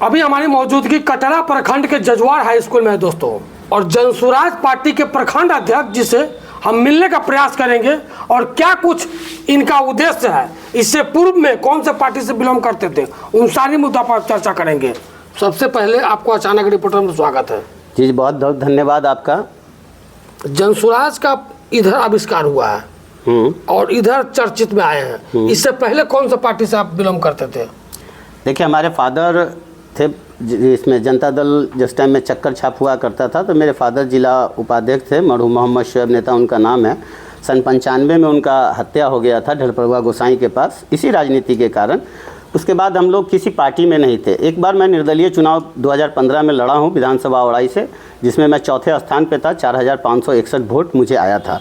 अभी हमारी मौजूदगी कटरा प्रखंड के जजवार हाई स्कूल में है दोस्तों, और जनसुराज पार्टी के प्रखंड अध्यक्ष जी से हम मिलने का प्रयास करेंगे और क्या कुछ इनका उद्देश्य है, इससे पूर्व में कौन से पार्टी से बिलोंग करते थे, उन सारी मुद्दा पर चर्चा करेंगे। सबसे पहले आपको अचानक रिपोर्टर में स्वागत है जी। बहुत बहुत धन्यवाद आपका। जनसुराज का इधर आविष्कार हुआ है और इधर चर्चित में आए हैं, इससे पहले कौन सा पार्टी से आप बिलोंग करते थे? देखिए, हमारे फादर थे इसमें जनता दल जिस टाइम में चक्कर छाप हुआ करता था, तो मेरे फादर जिला उपाध्यक्ष थे, मरहूम मोहम्मद शोएब नेता उनका नाम है। सन 95 में उनका हत्या हो गया था ढलपरवा गोसाई के पास, इसी राजनीति के कारण। उसके बाद हम लोग किसी पार्टी में नहीं थे। एक बार मैं निर्दलीय चुनाव 2015 में लड़ा हूँ विधानसभा औड़ाई से, जिसमें मैं चौथे स्थान पे था, 4561 वोट मुझे आया था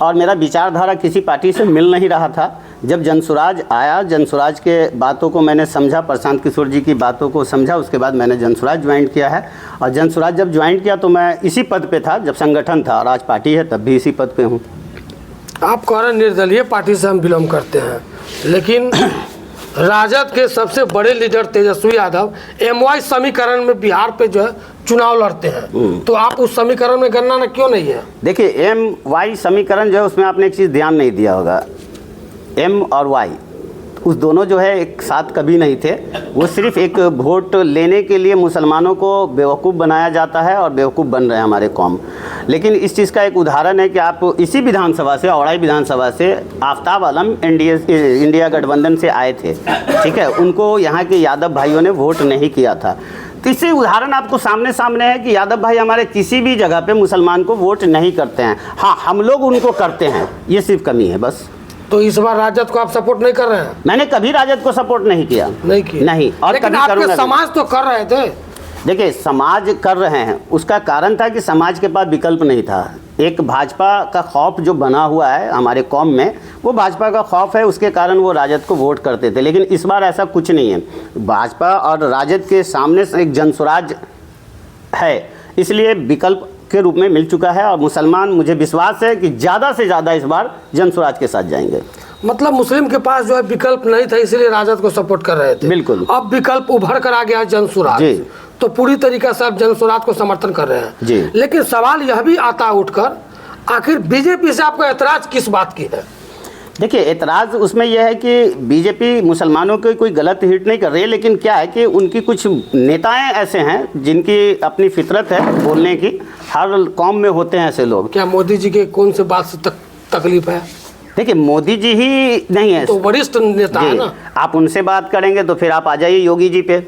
और मेरा विचारधारा किसी पार्टी से मिल नहीं रहा था। जब जनसुराज आया, जनसुराज के बातों को मैंने समझा, प्रशांत किशोर जी की बातों को समझा, उसके बाद मैंने जनसुराज ज्वाइन किया है। और जनसुराज जब ज्वाइन किया तो मैं इसी पद पे था जब संगठन था, और आज पार्टी है तब भी इसी पद पे हूँ। आप कह रहे हैं निर्दलीय पार्टी से हम बिलोंग करते हैं, लेकिन राजद के सबसे बड़े लीडर तेजस्वी यादव MY समीकरण में बिहार पे जो है चुनाव लड़ते हैं, तो आप उस समीकरण में गणना न क्यों नहीं है? देखिए, MY समीकरण जो है उसमें आपने एक चीज़ ध्यान नहीं दिया होगा। M और Y उस दोनों जो है एक साथ कभी नहीं थे। वो सिर्फ एक वोट लेने के लिए मुसलमानों को बेवकूफ़ बनाया जाता है और बेवकूफ़ बन रहे हैं हमारे कौम। लेकिन इस चीज़ का एक उदाहरण है कि आप इसी विधानसभा से, औड़ाई विधानसभा से आफ्ताब आलम इंडिया गठबंधन से आए थे, ठीक है, उनको यहाँ के यादव भाइयों ने वोट नहीं किया था। तो इससे उदाहरण आपको सामने है कि यादव भाई हमारे किसी भी जगह पे मुसलमान को वोट नहीं करते हैं। हाँ, हम लोग उनको करते हैं, ये सिर्फ कमी है बस। तो इस बार राजद को आप सपोर्ट नहीं कर रहे हैं? मैंने कभी राजद को सपोर्ट नहीं किया। नहीं, और लेकिन कभी आपके करूंगा। समाज तो कर रहे थे। देखिए, समाज कर रहे हैं, उसका कारण था कि समाज के पास विकल्प नहीं था। एक भाजपा का खौफ जो बना हुआ है हमारे कौम में, वो भाजपा का खौफ है, उसके कारण वो राजद को वोट करते थे। लेकिन इस बार ऐसा कुछ नहीं है। भाजपा और राजद के सामने एक जनसुराज है, इसलिए विकल्प के रूप में मिल चुका है। और मुसलमान, मुझे विश्वास है कि ज़्यादा से ज़्यादा इस बार जनसुराज के साथ जाएंगे। मतलब मुस्लिम के पास जो है विकल्प नहीं था, इसलिए राजद को सपोर्ट कर रहे थे। बिल्कुल। अब विकल्प उभर कर आ गया जनसुराज, तो पूरी तरीके से आप जनसुराज को समर्थन कर रहे हैं जी। लेकिन सवाल यह भी आता उठकर, आखिर बीजेपी से आपको ऐतराज किस बात की है? देखिए, एतराज़ उसमें यह है कि बीजेपी मुसलमानों की कोई गलत हिट नहीं कर रही है, लेकिन क्या है कि उनकी कुछ नेताएं ऐसे हैं जिनकी अपनी फितरत है बोलने की। हर कौम में होते हैं ऐसे लोग। क्या मोदी जी के कौन से बात से तकलीफ है? देखिए, मोदी जी ही नहीं है तो वरिष्ठ नेता है ना। आप उनसे बात करेंगे तो फिर आप आ जाइए योगी जी पे।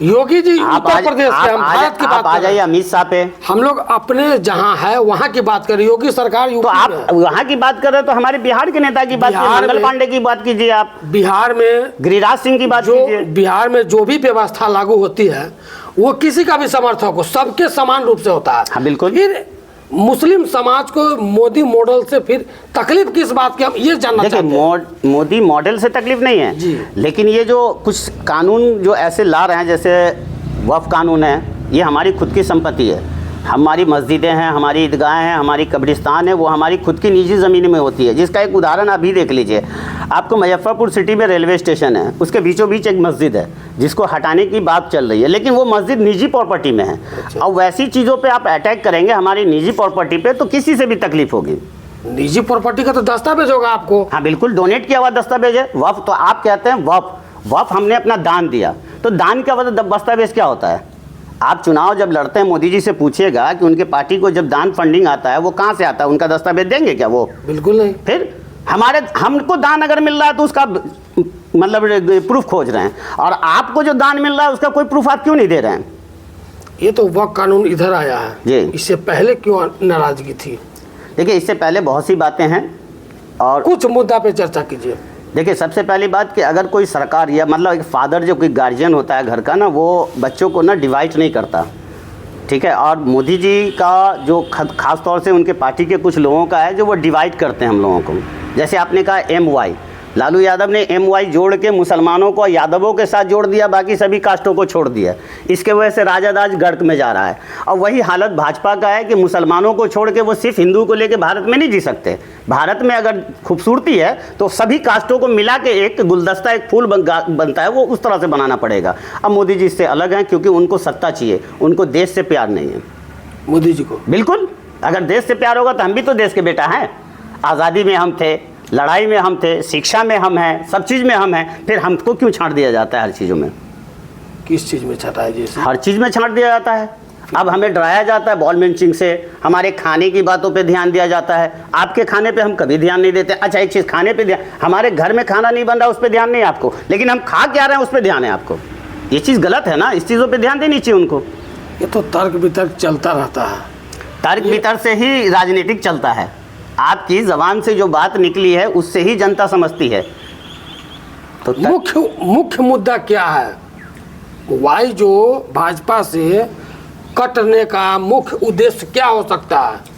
योगी जी उत्तर प्रदेश के, हम भारत की बात आ जाइए अमित शाह पे। हम लोग अपने जहां है वहां की बात करें। योगी सरकार तो आप वहां की बात कर रहे हैं तो हमारे बिहार के नेता की बात कीजिए, मंगल पांडे की बात कीजिए, आप बिहार में गिरिराज सिंह की बात कीजिए। बिहार में जो भी व्यवस्था लागू होती है वो किसी का भी समर्थक हो, सबके समान रूप से होता है। हाँ, बिल्कुल। फिर मुस्लिम समाज को मोदी मॉडल से फिर तकलीफ किस बात की, हम ये जानना चाहते हैं। मोदी मॉडल से तकलीफ नहीं है जी। लेकिन ये जो कुछ कानून जो ऐसे ला रहे हैं, जैसे वक्फ कानून है, ये हमारी खुद की संपत्ति है। हमारी मस्जिदें हैं, हमारी ईदगाहें हैं, हमारी कब्रिस्तान है, वो हमारी खुद की निजी ज़मीन में होती है। जिसका एक उदाहरण अभी देख लीजिए, आपको मुजफ्फरपुर सिटी में रेलवे स्टेशन है, उसके बीचों बीच एक मस्जिद है जिसको हटाने की बात चल रही है, लेकिन वो मस्जिद निजी प्रॉपर्टी में है। और वैसी चीज़ों पे आप अटैक करेंगे हमारी निजी प्रॉपर्टी पे, तो किसी से भी तकलीफ होगी। निजी प्रॉपर्टी का तो दस्तावेज होगा आपको। हाँ, बिल्कुल, डोनेट किया हुआ दस्तावेज है। वक्फ तो आप कहते हैं वक्फ हमने अपना दान दिया, तो दान का दस्तावेज क्या होता है? आप चुनाव जब लड़ते हैं, मोदी जी से पूछिएगा कि उनके पार्टी को जब दान फंडिंग आता है वो कहाँ से आता है, उनका दस्तावेज देंगे क्या वो? बिल्कुल नहीं। फिर हमको दान अगर मिल रहा है तो उसका मतलब प्रूफ खोज रहे हैं, और आपको जो दान मिल रहा है उसका कोई प्रूफ आप क्यों नहीं दे रहे हैं? ये तो वक्फ कानून इधर आया है जी। इससे पहले क्यों नाराजगी थी? देखिए, इससे पहले बहुत सी बातें हैं और कुछ मुद्दा पे चर्चा कीजिए। देखिए, सबसे पहली बात कि अगर कोई सरकार या मतलब एक फादर जो कोई गार्जियन होता है घर का ना, वो बच्चों को ना डिवाइड नहीं करता, ठीक है। और मोदी जी का जो खास तौर से उनके पार्टी के कुछ लोगों का है जो वो डिवाइड करते हैं हम लोगों को। जैसे आपने कहा MY, लालू यादव ने MY जोड़ के मुसलमानों को यादवों के साथ जोड़ दिया, बाकी सभी कास्टों को छोड़ दिया। इसके वजह से राजद आज गर्क में जा रहा है। और वही हालत भाजपा का है कि मुसलमानों को छोड़ के वो सिर्फ हिंदू को लेकर भारत में नहीं जी सकते। भारत में अगर खूबसूरती है तो सभी कास्टों को मिला के एक गुलदस्ता, एक फूल बनता है, वो उस तरह से बनाना पड़ेगा। अब मोदी जी इससे अलग हैं, क्योंकि उनको सत्ता चाहिए, उनको देश से प्यार नहीं है मोदी जी को। बिल्कुल, अगर देश से प्यार होगा तो हम भी तो देश के बेटा हैं। आज़ादी में हम थे, लड़ाई में हम थे, शिक्षा में हम हैं, सब चीज़ में हम हैं, फिर हमको क्यों छांट दिया जाता है हर चीज़ों में? किस चीज़ में छाटा है जैसे? हर चीज़ में छांट दिया जाता है। अब हमें डराया जाता है बॉल मिंचिंग से, हमारे खाने की बातों पे ध्यान दिया जाता है। आपके खाने पे हम कभी ध्यान नहीं देते। अच्छा, एक चीज़, खाने पे ध्यान, हमारे घर में खाना नहीं बन रहा उस पर ध्यान नहीं है आपको, लेकिन हम खा क्या रहे हैं उस पर ध्यान है आपको। ये चीज़ गलत है ना, इस चीज़ों पर ध्यान देनी चाहिए उनको। ये तो तर्क वितर्क चलता रहता है। तर्क वितर्क से ही राजनीतिक चलता है। आपकी ज़बान से जो बात निकली है उससे ही जनता समझती है। तो मुख्य मुद्दा क्या है? वाई जो भाजपा से कटने का मुख्य उद्देश्य क्या हो सकता है?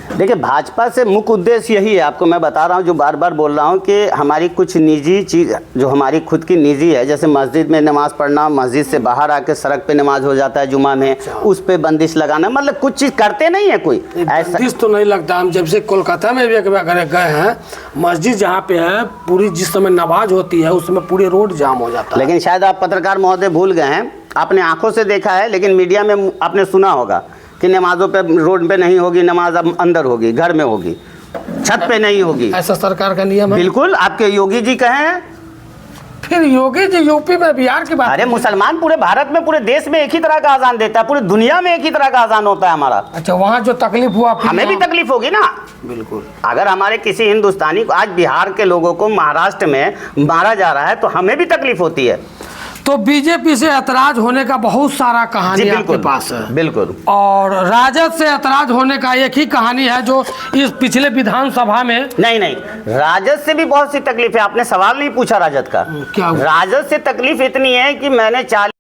देखिए, भाजपा से मुख्य उद्देश्य यही है, आपको मैं बता रहा हूँ, जो बार बार बोल रहा हूँ कि हमारी कुछ निजी चीज़ जो हमारी खुद की निजी है, जैसे मस्जिद में नमाज़ पढ़ना, मस्जिद से बाहर आके सड़क पे नमाज हो जाता है जुमा में, उस पे बंदिश लगाना, मतलब कुछ चीज़ करते नहीं है कोई ऐसा। बंदिश तो नहीं लगता। हम जब से कोलकाता में भी गए हैं, मस्जिद जहाँ पे है, पूरी जिस समय नमाज होती है उस समय पूरे रोड जाम हो जाता है। लेकिन शायद आप पत्रकार महोदय भूल गए हैं, आपने आंखों से देखा है, लेकिन मीडिया में आपने सुना होगा कि नमाजों पे रोड पे नहीं होगी नमाज, अब अंदर होगी, घर में होगी, छत पे नहीं होगी। ऐसा सरकार का नियम है? बिल्कुल, आपके योगी जी कहे हैं। फिर योगी जी यूपी में, बिहार की बात। अरे मुसलमान पूरे भारत में, पूरे देश में एक ही तरह का अजान देता है, पूरे दुनिया में एक ही तरह का अजान होता है हमारा। अच्छा, वहाँ जो तकलीफ हुआ हमें भी तकलीफ होगी ना। बिल्कुल, अगर हमारे किसी हिंदुस्तानी को, आज बिहार के लोगों को महाराष्ट्र में मारा जा रहा है तो हमें भी तकलीफ होती है। तो बीजेपी से ऐतराज होने का बहुत सारा कहानी आपके पास है। बिल्कुल। और राजद से ऐतराज होने का एक ही कहानी है जो इस पिछले विधानसभा में। नहीं, राजद से भी बहुत सी तकलीफ है। आपने सवाल नहीं पूछा राजद का। क्या हुआ? राजद से तकलीफ इतनी है कि मैंने 40